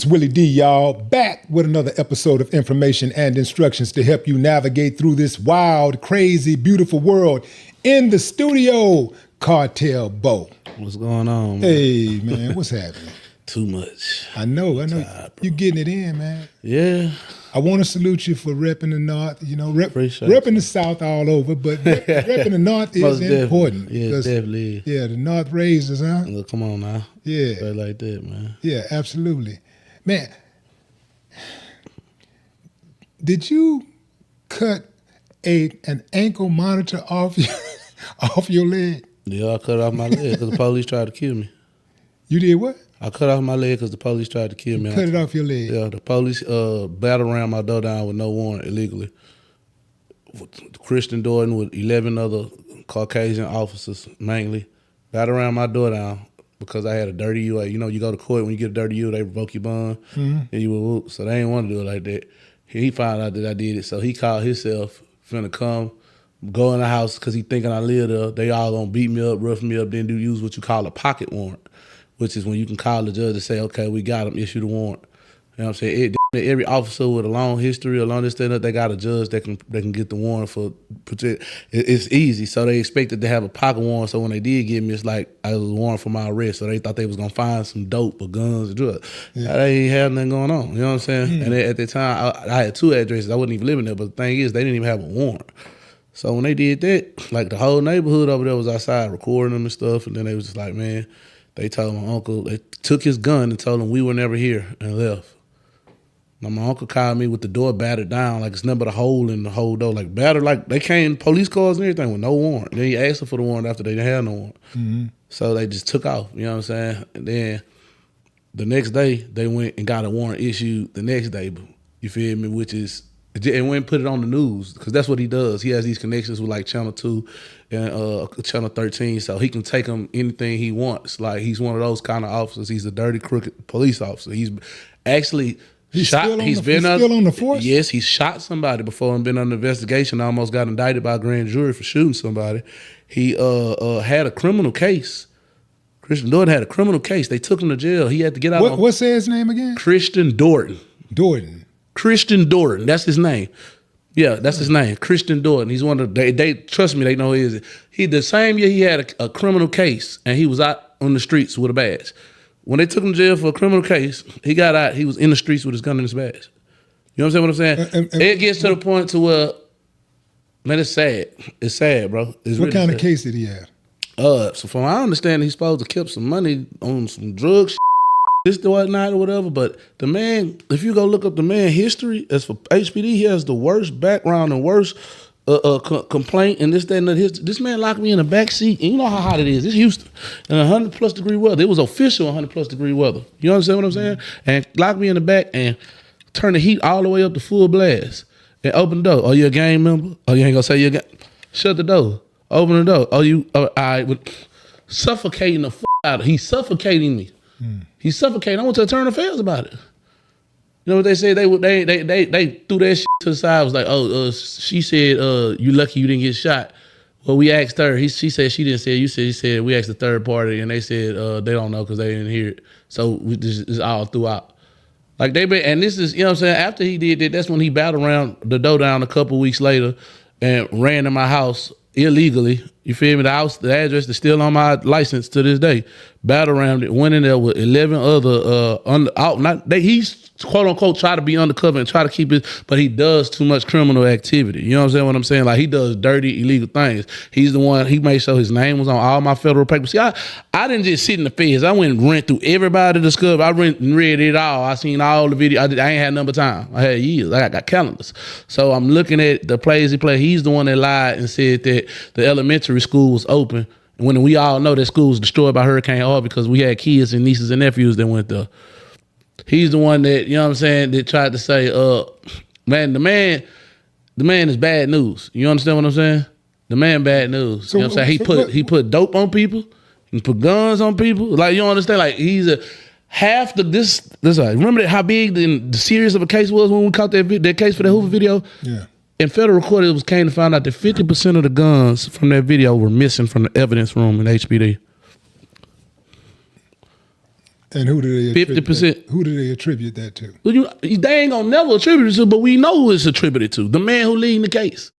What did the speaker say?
It's Willie D, y'all, back with another episode of information and instructions to help you navigate through this wild, crazy, beautiful world. In the studio, Cartel Bo. What's going on, man? Hey, man, what's happening? Too much. I know. You getting it in, man. Yeah. I want to salute you for repping the North, Appreciate repping the South all over, but repping the North is important. Yeah, definitely. Yeah, the North raises, huh? Look, come on now. Yeah. Straight like that, man. Yeah, absolutely. Man, did you cut an ankle monitor off your leg? Yeah, I cut off my leg because the police tried to kill me. You did what? I cut off my leg because the police tried to kill me. Cut it off your leg? Yeah, the police battered around my door down with no warrant illegally. Christian Dortin with 11 other Caucasian officers, mainly, battered around my door down because I had a dirty U. You know, you go to court, when you get a dirty U, they revoke your bond, and you will whoop. So they ain't want to do it like that. He found out that I did it, so he called himself, finna come, go in the house because he thinking I live there. They all gonna beat me up, rough me up, then use what you call a pocket warrant, which is when you can call the judge and say, okay, we got him, issue the warrant. You know what I'm saying? Every officer with a long history, a long distance, they got a judge that can get the warrant for protect. It's easy. So they expected to have a pocket warrant. So when they did get me, it's like I was a warrant for my arrest. So they thought they was gonna find some dope or guns or drugs. Yeah. They ain't had nothing going on. You know what I'm saying? And at the time, I had 2 addresses. I wasn't even living there. But the thing is, they didn't even have a warrant. So when they did that, like the whole neighborhood over there was outside recording them and stuff. And then they was just like, man, they told my uncle, they took his gun and told him we were never here and left. Now my uncle called me with the door battered down, like it's nothing but a hole in the whole door, like battered, like they came, police cars and everything with no warrant. Then he asked them for the warrant after they didn't have no warrant. Mm-hmm. So they just took off, you know what I'm saying? And then the next day, they went and got a warrant issued the next day, you feel me, which is, and went and put it on the news, because that's what he does. He has these connections with like Channel 2 and Channel 13, so he can take them anything he wants. Like he's one of those kind of officers. He's a dirty, crooked police officer. He's actually... He's still on the force? Yes, he shot somebody before and been under investigation. Almost got indicted by a grand jury for shooting somebody. He had a criminal case. Christian Dortin had a criminal case. They took him to jail. He had to get out. What's his name again? Christian Dortin. Christian Dortin. That's his name. Yeah, that's his name. Christian Dortin. He's one of they trust me, they know he is. He the same year he had a criminal case and he was out on the streets with a badge. When they took him to jail for a criminal case, he got out, he was in the streets with his gun in his badge. You know what I'm saying? It gets to the point to where, man, it's sad. It's sad, bro. It's what really kind sad. Of case did he have? So from what I understand, he's supposed to keep some money on some drugs, this, whatnot, or whatever. But the man, if you go look up the man history, as for HPD, he has the worst background and worst complaint and this, that, and that. This man locked me in the back seat, and you know how hot it is. It's Houston, in 100+ degree weather. It was official 100+ degree weather. You understand what I'm saying? And locked me in the back and turned the heat all the way up to full blast and opened the door. Oh, you a gang member? Oh, you ain't gonna say you a gang? Shut the door. Open the door. Oh, you? All right. Suffocating the out of. He's suffocating me. He's suffocating. I went to attorney affairs about it. You know what they said? They threw that shit to the side. Was like, she said, you lucky you didn't get shot. Well, we asked her. She said she didn't say it. She said we asked the third party, and they said they don't know because they didn't hear it. So this is all throughout. Like and this is, you know what I'm saying? After he did that, that's when he battled around the door down a couple weeks later and ran to my house illegally. You feel me? The address is still on my license to this day. Battled around it, went in there with 11 other he's quote unquote try to be undercover and try to keep it, but he does too much criminal activity. You know what I'm saying? What I'm saying? Like he does dirty, illegal things. He's the one, he made sure his name was on all my federal papers. See, I didn't just sit in the feds. I went and went through everybody to discover. I went and read it all. I seen all the video. I ain't had number time. I had years. I got calendars. So I'm looking at the plays he played. He's the one that lied and said that the elementary school was open when we all know that school was destroyed by Hurricane Harvey because we had kids and nieces and nephews that went there. He's the one that, you know what I'm saying, that tried to say, man, the man is bad news. You understand what I'm saying? The man bad news. So, you know what I'm saying? He put dope on people, he put guns on people. Like, you don't understand? Like, he's this remember how big the serious of a case was when we caught that case for that Hoover video? Yeah. In federal court, it came to find out that 50% of the guns from that video were missing from the evidence room in HPD. And who do they 50%. Who do they attribute that to? They ain't gonna never attribute it to, but we know who it's attributed to. The man who leading the case.